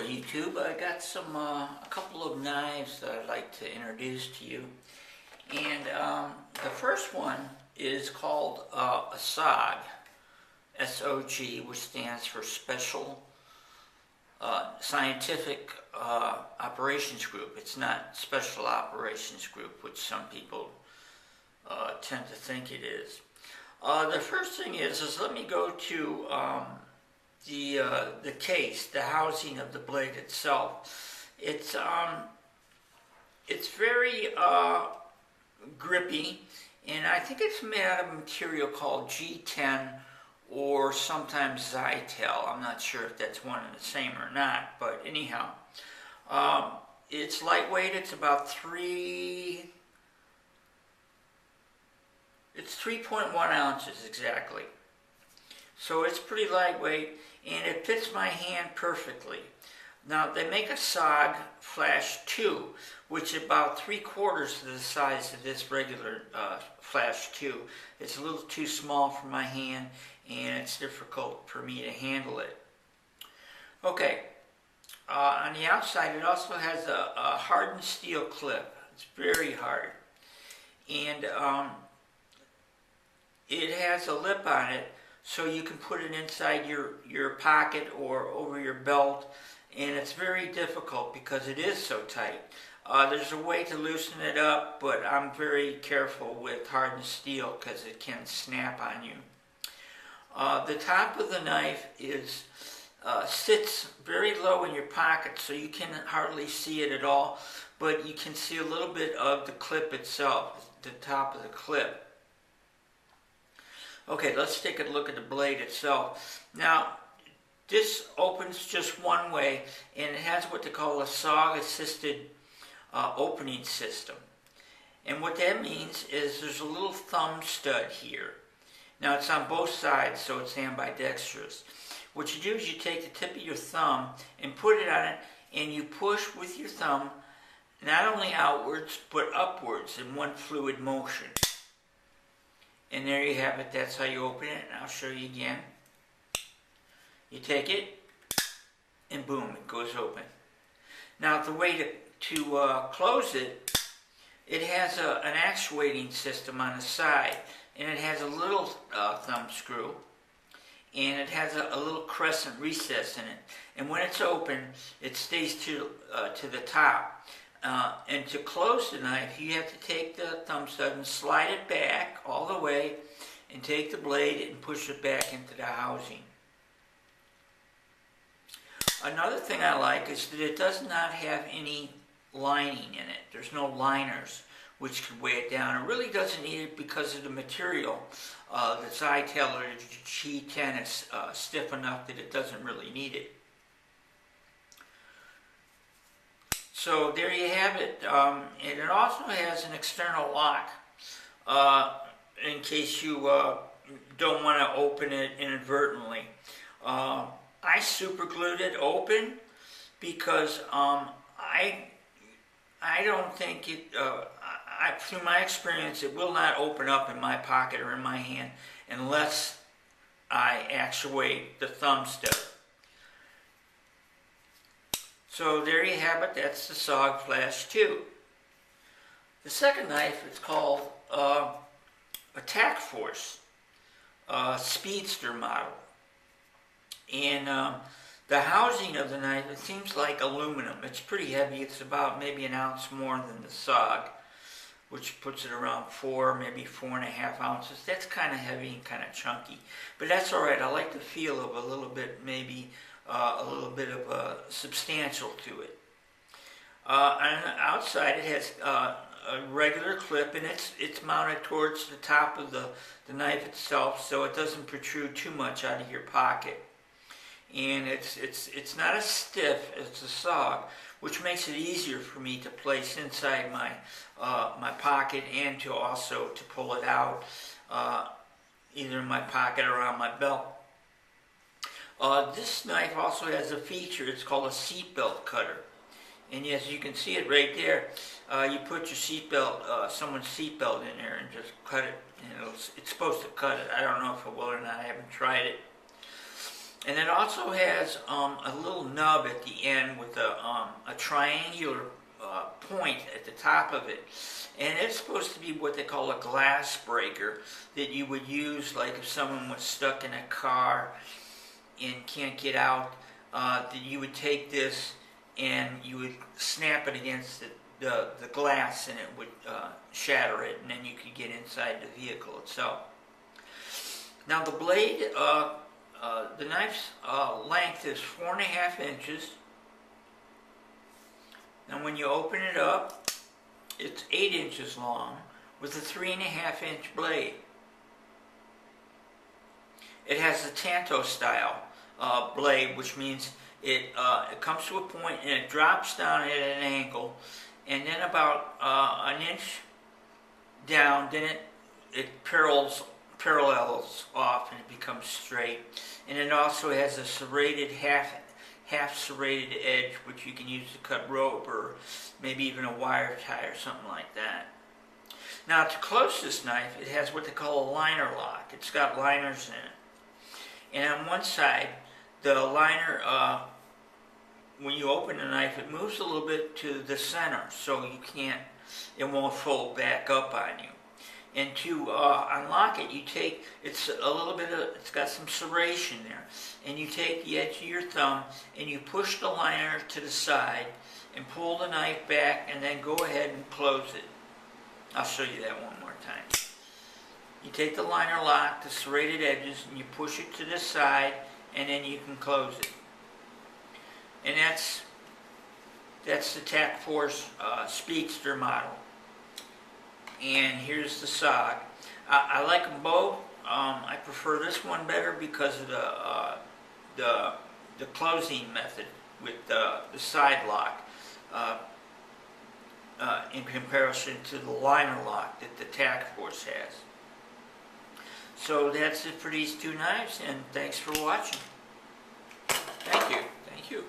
YouTube. I got a couple of knives that I'd like to introduce to you. And the first one is called a SOG, S-O-G, which stands for Special Scientific Operations Group. It's not Special Operations Group, which some people tend to think it is. The first thing is let me go to the case, the housing of the blade itself. It's very grippy, and I think it's made out of a material called G10 or sometimes Zytel. I'm not sure if that's one and the same or not, but anyhow, it's lightweight. It's about 3.1 ounces exactly. So it's pretty lightweight, and it fits my hand perfectly. Now, they make a SOG Flash 2, which is about 3/4 of the size of this regular Flash 2. It's a little too small for my hand, and it's difficult for me to handle it. Okay, on the outside, it also has a hardened steel clip. It's very hard. And it has a lip on it, so you can put it inside your pocket or over your belt, and it's very difficult because it is so tight. There's a way to loosen it up, but I'm very careful with hardened steel because it can snap on you. The top of the knife sits very low in your pocket, so you can hardly see it at all, but you can see a little bit of the clip itself, the top of the clip. Okay, let's take a look at the blade itself. Now, this opens just one way, and it has what they call a SOG-assisted opening system. And what that means is there's a little thumb stud here. Now, it's on both sides, so it's ambidextrous. What you do is you take the tip of your thumb and put it on it, and you push with your thumb not only outwards, but upwards in one fluid motion. And there you have it. That's how you open it, and I'll show you again. You take it, and boom, it goes open. Now, the way to close it, it has an actuating system on the side, and it has a little thumb screw, and it has a little crescent recess in it. And when it's open, it stays to the top. And to close the knife, you have to take the thumb stud and slide it back all the way, and take the blade and push it back into the housing. Another thing I like is that it does not have any lining in it. There's no liners, which could weigh it down. It really doesn't need it because of the material. The Zytel or the G10 is stiff enough that it doesn't really need it. So there you have it, and it also has an external lock in case you don't want to open it inadvertently. I super glued it open because I don't think it, through my experience, it will not open up in my pocket or in my hand unless I actuate the thumb stud. So there you have it. That's the SOG Flash 2. The second knife is called Attack Force, Speedster model. And the housing of the knife, it seems like aluminum. It's pretty heavy. It's about maybe an ounce more than the SOG, which puts it around 4, maybe 4.5 ounces. That's kind of heavy and kind of chunky. But that's all right. I like the feel of a little bit, maybe a little bit of substantial to it. On the outside, it has a regular clip, and it's mounted towards the top of the knife itself, so it doesn't protrude too much out of your pocket. And it's not as stiff as the SOG, which makes it easier for me to place inside my my pocket, and to also to pull it out either in my pocket or on my belt. This knife also has a feature. It's called a seatbelt cutter, and as you can see it right there, you put your seatbelt, someone's seatbelt in there, and just cut it. And it's supposed to cut it. I don't know if it will or not. I haven't tried it. And it also has a little nub at the end with a triangular point at the top of it. And it's supposed to be what they call a glass breaker that you would use like if someone was stuck in a car and can't get out, that you would take this and you would snap it against the glass and it would shatter it, and then you could get inside the vehicle itself. Now the blade, the knife's length is 4.5 inches. Now when you open it up, it's 8 inches long with a 3.5 inch blade. It has a Tanto style blade, which means it comes to a point and it drops down at an angle, and then about an inch down, then it parallels off and it becomes straight. And it also has a serrated half serrated edge, which you can use to cut rope or maybe even a wire tie or something like that. Now to close this knife, it has what they call a liner lock. It's got liners in it. And on one side, the liner, when you open the knife, it moves a little bit to the center, so it won't fold back up on you. And to unlock it, it's got some serration there, and you take the edge of your thumb and you push the liner to the side and pull the knife back, and then go ahead and close it. I'll show you that one more time. You take the liner lock, the serrated edges, and you push it to the side, and then you can close it. And that's the Tac Force Speedster model. And here's the SOG. I like them both. I prefer this one better because of the closing method with the side lock in comparison to the liner lock that the Tac Force has. So that's it for these two knives, and thanks for watching. Thank you. Thank you.